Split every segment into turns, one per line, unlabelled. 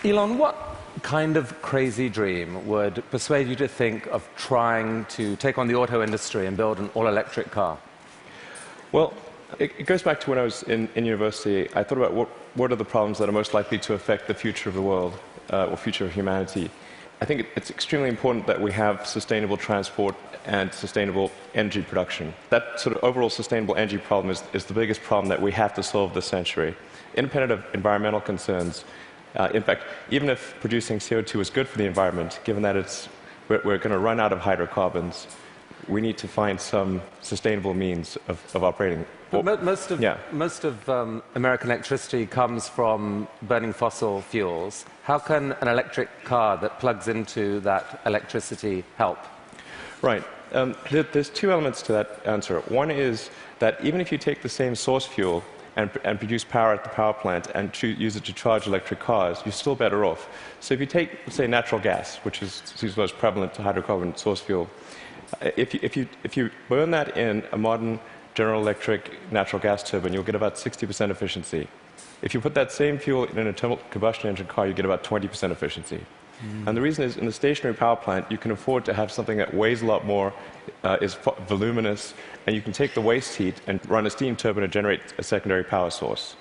Elon, what kind of crazy dream would persuade you to think of trying to take on the auto industry and build an all-electric car?
Well, it goes back to when I was in university. I thought about what are the problems that are most likely to affect the future of the world, or future of humanity. I think it's extremely important that we have sustainable transport and sustainable energy production. That sort of overall sustainable energy problem is the biggest problem that we have to solve this century, independent of environmental concerns. In fact, even if producing CO2 is good for the environment, given that we're going to run out of hydrocarbons, we need to find some sustainable means of operating.
But most of American electricity comes from burning fossil fuels. How can an electric car that plugs into that electricity help?
Right. There's two elements to that answer. One is that even if you take the same source fuel and produce power at the power plant and use it to charge electric cars, you're still better off. So if you take, say, natural gas, which is the most prevalent hydrocarbon source fuel, if you burn that in a modern General Electric natural gas turbine, you'll get about 60% efficiency. If you put that same fuel in an internal combustion engine car, you get about 20% efficiency. And the reason is, in the stationary power plant, you can afford to have something that weighs a lot more, is voluminous, and you can take the waste heat and run a steam turbine to generate a secondary power source.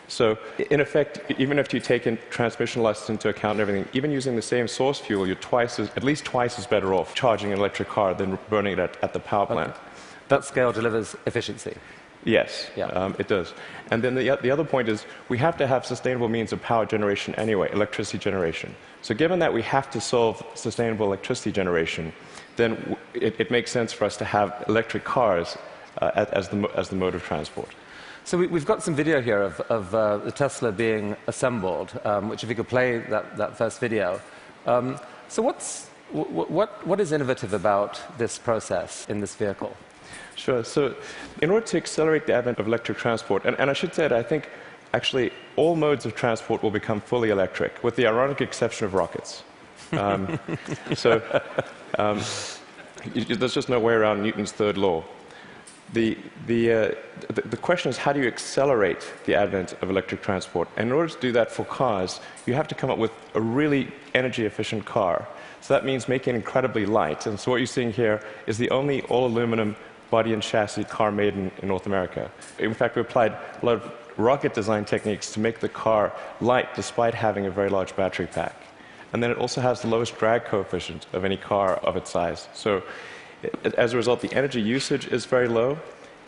So, in effect, even if you take in transmission losses into account and everything, even using the same source fuel, you're at least twice as better off charging an electric car than burning it at the power plant.
Okay. That scale delivers efficiency.
Yes,
yeah.
It does. And then the other point is we have to have sustainable means of power generation anyway, electricity generation. So given that we have to solve sustainable electricity generation, then it makes sense for us to have electric cars as the mode of transport.
So we've got some video here of the Tesla being assembled, which if you could play that first video. So what is innovative about this process in this vehicle?
Sure. So in order to accelerate the advent of electric transport, and I should say that I think actually all modes of transport will become fully electric, with the ironic exception of rockets. There's just no way around Newton's third law. The question is, how do you accelerate the advent of electric transport? And in order to do that for cars, you have to come up with a really energy-efficient car. So that means making it incredibly light. And so what you're seeing here is the only all-aluminum body and chassis car made in North America. In fact, we applied a lot of rocket design techniques to make the car light despite having a very large battery pack. And then it also has the lowest drag coefficient of any car of its size. So as a result, the energy usage is very low,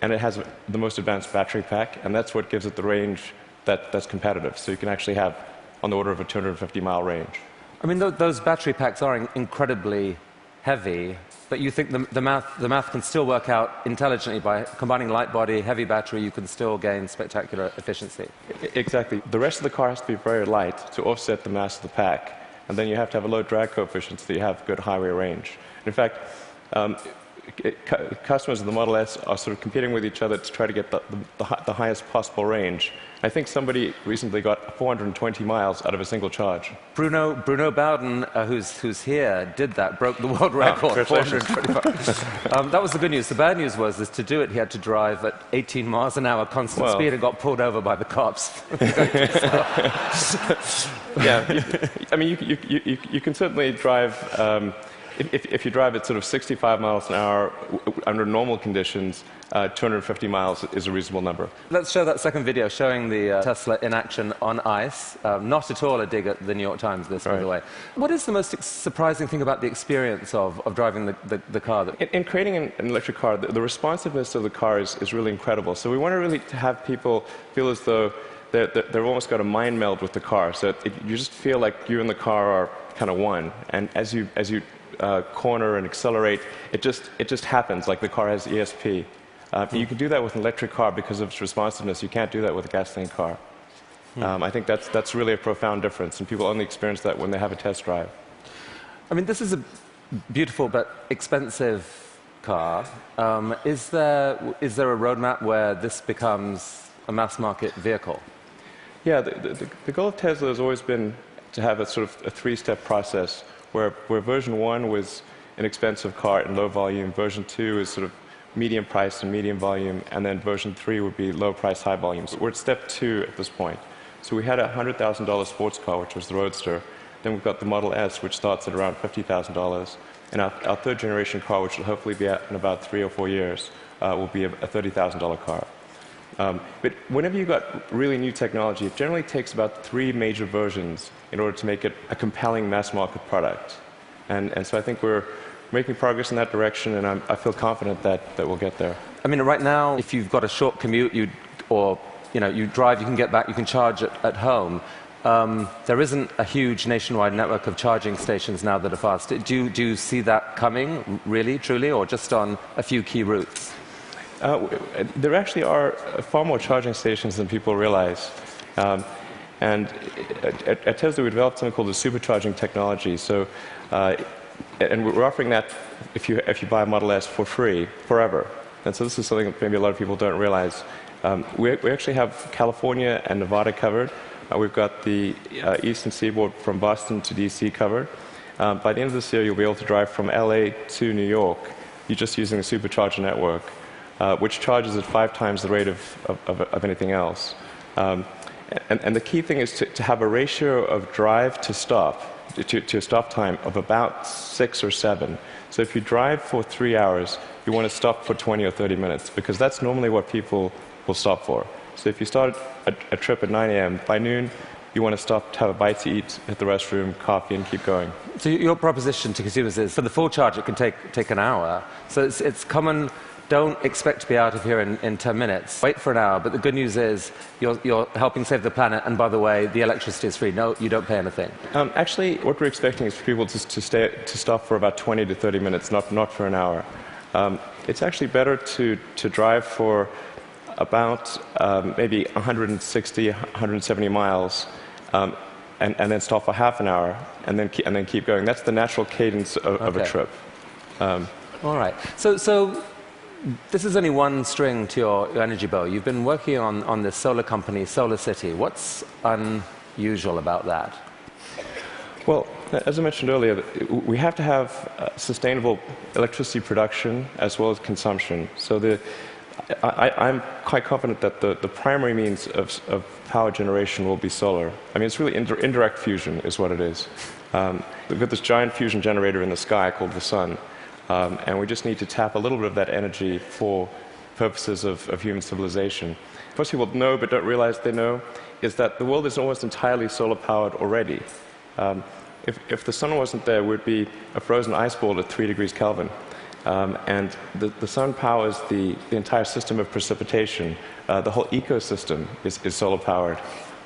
and it has the most advanced battery pack, and that's what gives it the range that's competitive. So you can actually have on the order of a 250-mile range.
I mean, those battery packs are incredibly heavy, but you think the math can still work out intelligently by combining light body, heavy battery, you can still gain spectacular efficiency.
Exactly. The rest of the car has to be very light to offset the mass of the pack, and then you have to have a low drag coefficient so that you have good highway range. In fact, customers of the Model S are sort of competing with each other to try to get the highest possible range. I think somebody recently got 420 miles out of a single charge.
Bruno Bowden, who's here, did that, broke the world record, 425. That was the good news. The bad news was to do it, he had to drive at 18 miles an hour constant speed and got pulled over by the cops.
Yeah, I mean, you can certainly drive. If you drive at sort of 65 miles an hour under normal conditions, 250 miles is a reasonable number. Let's
show that second video showing the Tesla in action on ice. Not at all a dig at the New York Times, this, by the way. What is the most surprising thing about the experience of driving the car?
In creating an electric car, the responsiveness of the car is really incredible. So we want to really have people feel as though they've almost got a mind meld with the car. So you just feel like you and the car are kind of one. And as you corner and accelerate, it just happens, like the car has ESP. You can do that with an electric car because of its responsiveness. You can't do that with a gasoline car. I think that's really a profound difference, and people only experience that when they have a test drive.
I mean, this is a beautiful but expensive car. Is there a roadmap where this becomes a mass market vehicle?
Yeah, the goal of Tesla has always been to have a sort of a three-step process where version 1 was an expensive car in low volume, version 2 is sort of medium price and medium volume, and then version 3 would be low price, high volume. So we're at step 2 at this point. So we had a $100,000 sports car, which was the Roadster. Then we've got the Model S, which starts at around $50,000. And our third generation car, which will hopefully be out in about 3 or 4 years, will be a $30,000 car. But whenever you've got really new technology, it generally takes about 3 major versions in order to make it a compelling mass market product. And so I think we're making progress in that direction, and I feel confident that we'll get there.
I mean, right now, if you've got a short commute, you drive, you can get back, you can charge at home. There isn't a huge nationwide network of charging stations now that are fast. Do you see that coming, really, truly, or just on a few key routes?
There actually are far more charging stations than people realize. And at Tesla, we developed something called the supercharging technology. So, and we're offering that if you buy a Model S for free, forever. And so this is something that maybe a lot of people don't realize. We actually have California and Nevada covered. We've got the eastern seaboard from Boston to DC covered. By the end of this year, you'll be able to drive from LA to New York. You're just using the supercharger network, which charges at 5 times the rate of anything else. And the key thing is to have a ratio of drive to stop, to a stop time of about 6 or 7. So if you drive for 3 hours, you want to stop for 20 or 30 minutes, because that's normally what people will stop for. So if you start a trip at 9 a.m., by noon, you want to stop to have a bite to eat, hit the restroom, coffee, and keep going. So
your proposition to consumers is, for the full charge, it can take an hour. So it's common. Don't expect to be out of here in 10 minutes. Wait for an hour. But the good news is you're helping save the planet. And by the way, the electricity is free. No, you don't pay anything.
Actually, what we're expecting is for people to stop for about 20 to 30 minutes, not for an hour. It's actually better to drive for about maybe 160, 170 miles, and then stop for half an hour, and then keep going. That's the natural cadence of a trip.
All right. So this is only one string to your energy bow. You've been working on this solar company, Solar City. What's unusual about that?
Well, as I mentioned earlier, we have to have sustainable electricity production as well as consumption. So I'm quite confident that the primary means of power generation will be solar. I mean, it's really indirect fusion is what it is. We've got this giant fusion generator in the sky called the sun. And we just need to tap a little bit of that energy for purposes of human civilization. Most people know but don't realize they know is that the world is almost entirely solar-powered already. If the sun wasn't there, we'd be a frozen ice ball at 3 degrees Kelvin. And the sun powers the entire system of precipitation. The whole ecosystem is solar-powered.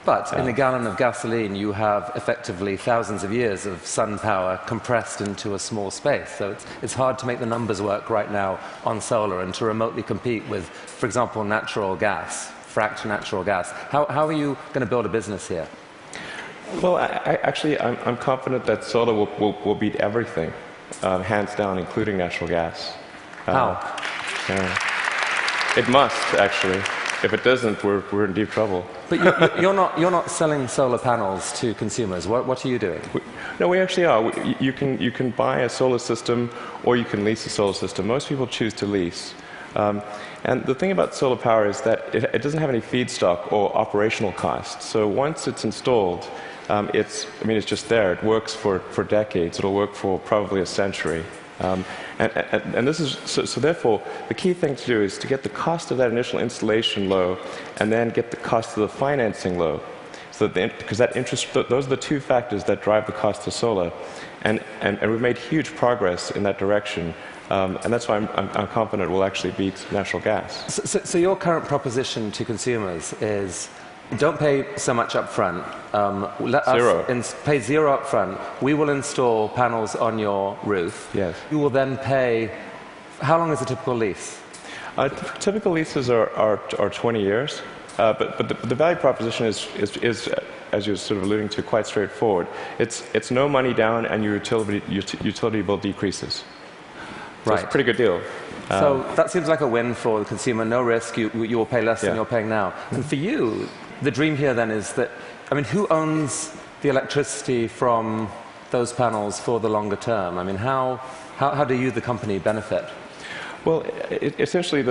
But in a gallon of gasoline, you have effectively thousands of years of sun power compressed into a small space. So it's hard to make the numbers work right now on solar and to remotely compete with, for example, natural gas, fracked natural gas. How are you going to build a business here?
Well, I'm confident that solar will beat everything, hands down, including natural gas.
How?
It must, actually. If it doesn't, we're in deep trouble.
But you're not selling solar panels to consumers. What are you doing?
No, we actually are. You can buy a solar system, or you can lease a solar system. Most people choose to lease. And the thing about solar power is that it doesn't have any feedstock or operational costs. So once it's installed, it's just there. It works for decades. It'll work for probably a century. And this is so therefore the key thing to do is to get the cost of that initial installation low, and then get the cost of the financing low. So because that interest, those are the 2 factors that drive the cost of solar, and we've made huge progress in that direction. And that's why I'm confident we'll actually beat natural gas.
So your current proposition to consumers is, don't pay so much up front. Let us pay zero up front. We will install panels on your roof.
Yes. You
will then pay. How long is a typical lease?
Typical leases are 20 years. But the value proposition is, as you're sort of alluding to, quite straightforward. It's no money down, and your utility bill decreases. So right. It's a pretty good deal.
So that seems like a win for the consumer. No risk. You will pay less than you're paying now. And for you, the dream here then is that, I mean, who owns the electricity from those panels for the longer term? I mean, how do you, the company, benefit?
Well, essentially,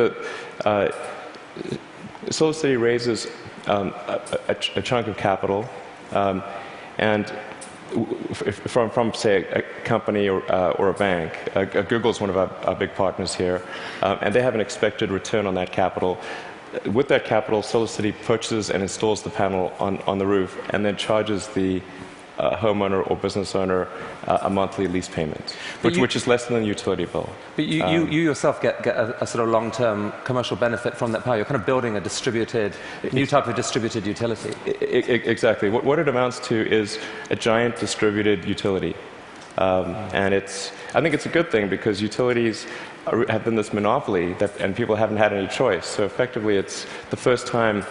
SolarCity raises a chunk of capital, and from say a company or a bank. Google is one of our big partners here, and they have an expected return on that capital. With that capital, SolarCity purchases and installs the panel on the roof, and then charges the homeowner or business owner a monthly lease payment, which is less than the utility bill.
But you yourself get a sort of long-term commercial benefit from that power. You're kind of building a new type of distributed utility.
Exactly. What it amounts to is a giant distributed utility. And I think it's a good thing, because utilities have been this monopoly, and people haven't had any choice. So effectively, it's the first time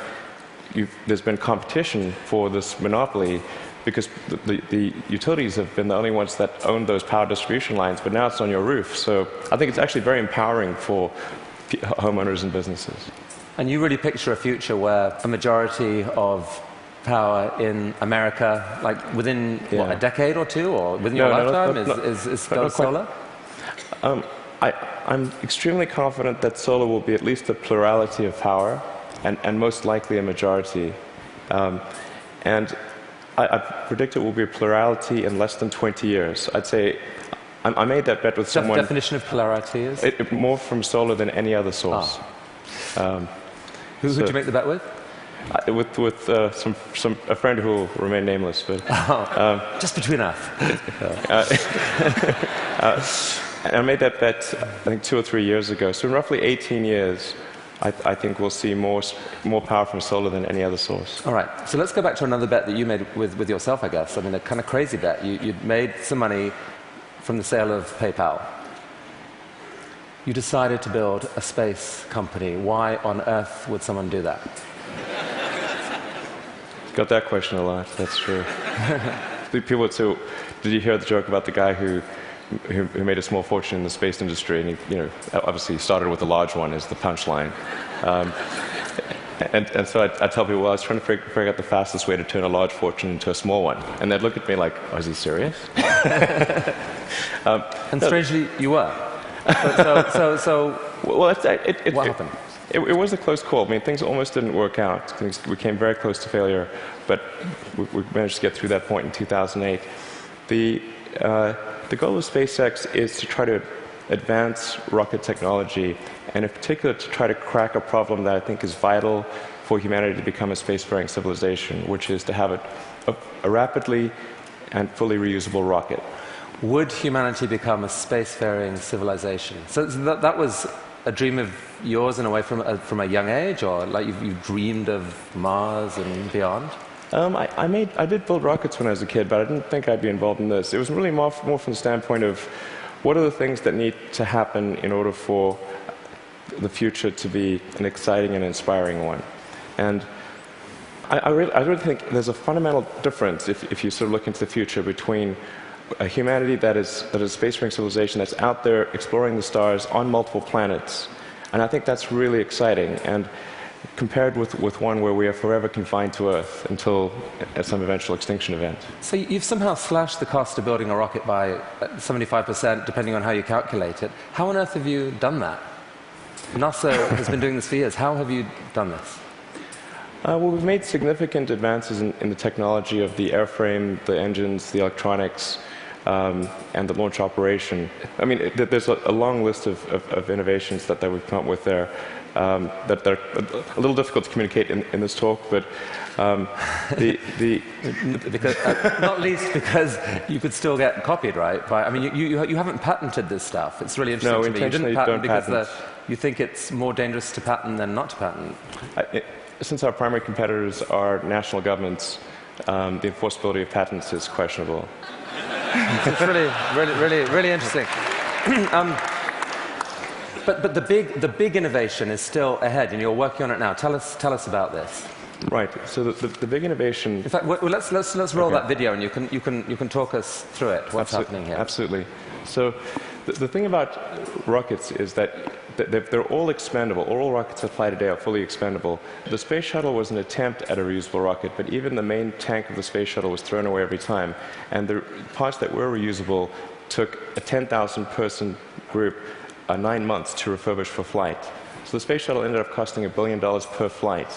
there's been competition for this monopoly, because the utilities have been the only ones that own those power distribution lines, but now it's on your roof. So I think it's actually very empowering for homeowners and businesses. And
you really picture a future where a majority of power in America, like within what, a decade or two, or within your lifetime, is solar?
I'm extremely confident that solar will be at least a plurality of power, and most likely a majority. And I predict it will be a plurality in less than 20 years. I'd say I made that bet with someone.
The definition of plurality is?
More from solar than any other source.
Who did you make the bet with?
With a friend who will remain nameless. But
just between us.
And I made that bet, I think, 2 or 3 years ago. So in roughly 18 years, I think we'll see more power from solar than any other source.
All right. So let's go back to another bet that you made with yourself, I guess. I mean, a kind of crazy bet. You'd made some money from the sale of PayPal. You decided to build a space company. Why on earth would someone do that?
Got that question a lot. That's true. People would say, "Did you hear the joke about the guy who made a small fortune in the space industry?" And he, obviously started with a large one as the punchline. And so I tell people, well, I was trying to figure out the fastest way to turn a large fortune into a small one. And they'd look at me like, oh, is he serious?
And strangely, you were. What happened?
It was a close call. I mean, things almost didn't work out. We came very close to failure, but we managed to get through that point in 2008. The goal of SpaceX is to try to advance rocket technology, and in particular to try to crack a problem that I think is vital for humanity to become a spacefaring civilization, which is to have a rapidly and fully reusable rocket.
Would humanity become a spacefaring civilization? So that was a dream of yours in a way from a young age, or like you dreamed of Mars and beyond?
I did build rockets when I was a kid, but I didn't think I'd be involved in this. It was really more from the standpoint of what are the things that need to happen in order for the future to be an exciting and inspiring one. And I really think there's a fundamental difference if you sort of look into the future between a humanity that is a spacefaring civilization that's out there exploring the stars on multiple planets. And I think that's really exciting. And compared with one where we are forever confined to Earth until some eventual extinction event.
So you've somehow slashed the cost of building a rocket by 75%, depending on how you calculate it. How on earth have you done that? NASA has been doing this for years. How have you done this?
Well, we've made significant advances in the technology of the airframe, the engines, the electronics, and the launch operation. I mean, there's a long list of innovations that we've come up with there. That are a little difficult to communicate in this talk, but
because, not least because you could still get copied, right? I mean, you haven't patented this stuff. It's really interesting to me. You didn't patent because you think it's more dangerous to patent than not to patent.
Since our primary competitors are national governments, the enforceability of patents is questionable.
It's really interesting. But the big innovation is still ahead, and you're working on it now. Tell us about this.
Right. So the big innovation.
In fact, let's roll that video, and you can talk us through it. What's happening here?
Absolutely. So the thing about rockets is that they're all expendable. All rockets that fly today are fully expendable. The space shuttle was an attempt at a reusable rocket, but even the main tank of the space shuttle was thrown away every time. And the parts that were reusable took a 10,000-person group 9 months to refurbish for flight. So the space shuttle ended up costing $1 billion per flight.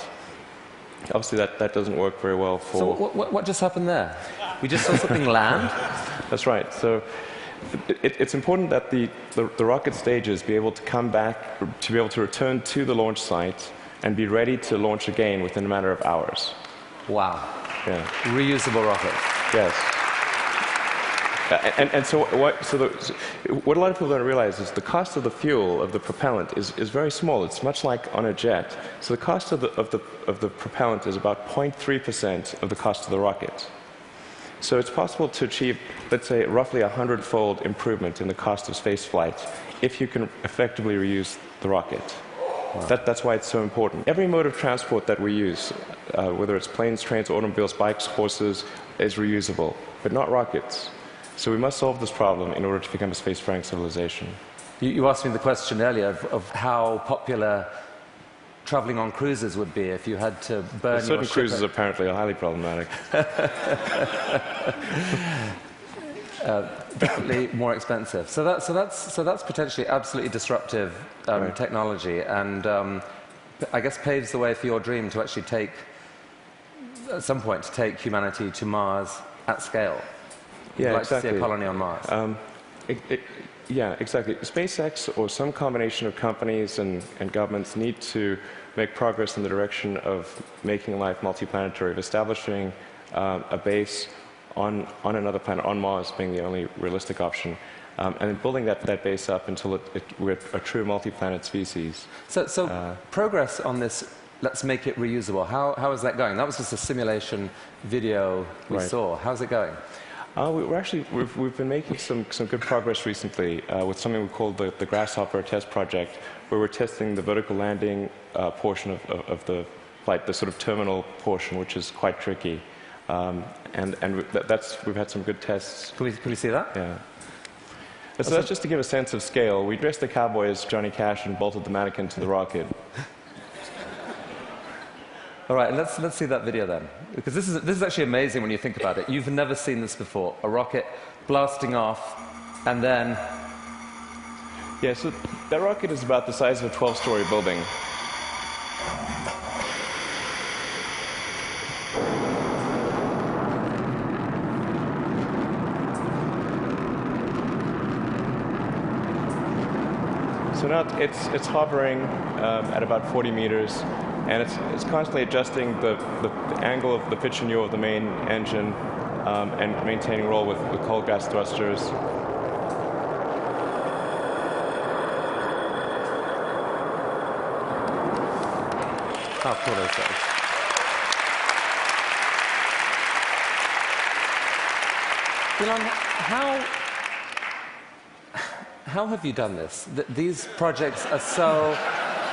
Obviously, that doesn't work very well for...
So what just happened there? We just saw something land?
That's right. So it's important that the rocket stages be able to come back, to be able to return to the launch site and be ready to launch again within a matter of hours.
Wow.
Yeah.
Reusable rocket.
Yes. So what a lot of people don't realize is the cost of the fuel, of the propellant, is very small. It's much like on a jet. So the cost of the propellant is about 0.3% of the cost of the rocket. So it's possible to achieve, let's say, roughly 100-fold improvement in the cost of space flight if you can effectively reuse the rocket. Wow. That's why it's so important. Every mode of transport that we use, whether it's planes, trains, automobiles, bikes, horses, is reusable, but not rockets. So we must solve this problem in order to become a spacefaring civilization.
You asked me the question earlier of how popular traveling on cruises would be if you had to burn your ship.
Certain cruises apparently are highly problematic.
Definitely more expensive. So that's potentially absolutely disruptive
right.
technology, and I guess paves the way for your dream to actually take, at some point, to take humanity to Mars at scale.
Yeah,
like
exactly.
To see a colony on Mars.
Yeah, exactly. SpaceX or some combination of companies and governments need to make progress in the direction of making life multiplanetary, of establishing a base on another planet, on Mars being the only realistic option, and then building that base up until we're a true multi-planet species.
So progress on this, let's make it reusable. How is that going? That was just a simulation video we
right.
saw. How's it going?
We've been making some good progress recently with something we call the Grasshopper test project, where we're testing the vertical landing portion of the flight, the sort of terminal portion, which is quite tricky. We've had some good tests.
Can we see that?
Yeah. So that's just to give a sense of scale. We dressed the cowboy as Johnny Cash and bolted the mannequin to the rocket.
All right, let's see that video then, because this is actually amazing when you think about it. You've never seen this before, a rocket blasting off, and then...
Yeah, so that rocket is about the size of a 12-story building. So now it's hovering at about 40 meters. And it's constantly adjusting the angle of the pitch and yaw of the main engine and maintaining roll with cold gas thrusters.
How cool is that? Elon, how have you done this? These projects are so...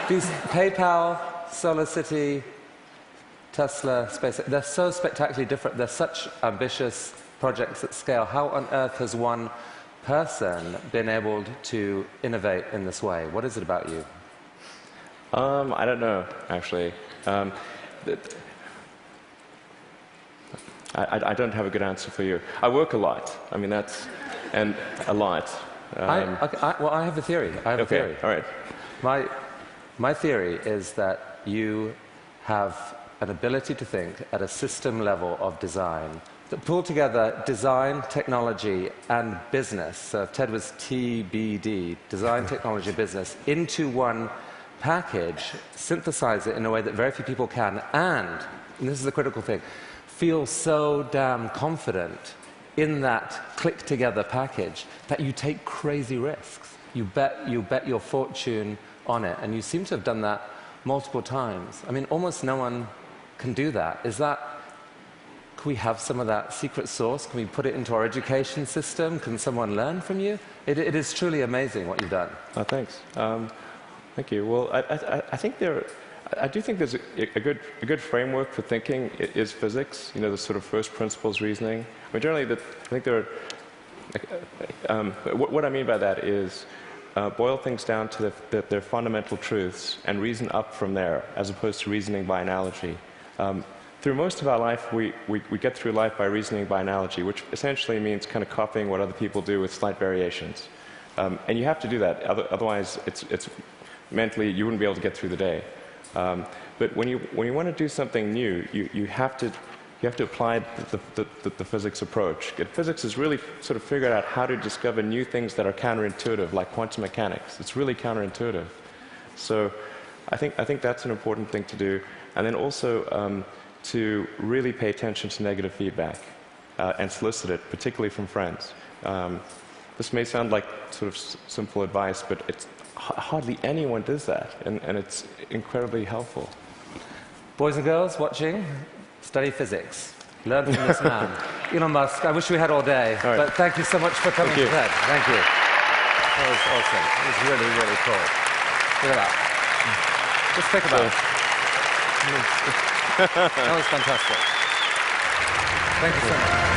These PayPal... Solar City, Tesla, SpaceX, they're so spectacularly different. They're such ambitious projects at scale. How on earth has one person been able to innovate in this way? What is it about you?
I don't know, actually. I don't have a good answer for you. I work a lot. I mean, and a lot.
Well, I have a theory. A theory.
All right.
My theory is that you have an ability to think at a system level of design that pull together design, technology, and business. So if TED was TBD, design, technology, business, into one package, synthesize it in a way that very few people can, and this is the critical thing, feel so damn confident in that click-together package that you take crazy risks. You bet your fortune on it, and you seem to have done that multiple times. I mean, almost no one can do that. Can we have some of that secret sauce? Can we put it into our education system? Can someone learn from you? It is truly amazing what you've done.
Oh, thanks. Thank you. Well, I do think there's a good framework for thinking is physics. You know, the sort of first principles reasoning. I mean, generally, I think there are. What I mean by that is, boil things down to their fundamental truths and reason up from there, as opposed to reasoning by analogy. Through most of our life, we get through life by reasoning by analogy, which essentially means kind of copying what other people do with slight variations. And you have to do that, otherwise it's mentally you wouldn't be able to get through the day. But when you want to do something new, you have to apply the physics approach. Physics has really sort of figured out how to discover new things that are counterintuitive, like quantum mechanics. It's really counterintuitive. So I think that's an important thing to do. And then also to really pay attention to negative feedback and solicit it, particularly from friends. This may sound like sort of simple advice, but it's hardly anyone does that, and it's incredibly helpful.
Boys and girls watching, study physics. Learn from this man. Elon Musk, I wish we had all day, but thank you so much for coming to TED. Thank you. That was awesome. It was really, really cool. Look at that. Just think about it. That was fantastic. Thank you so much.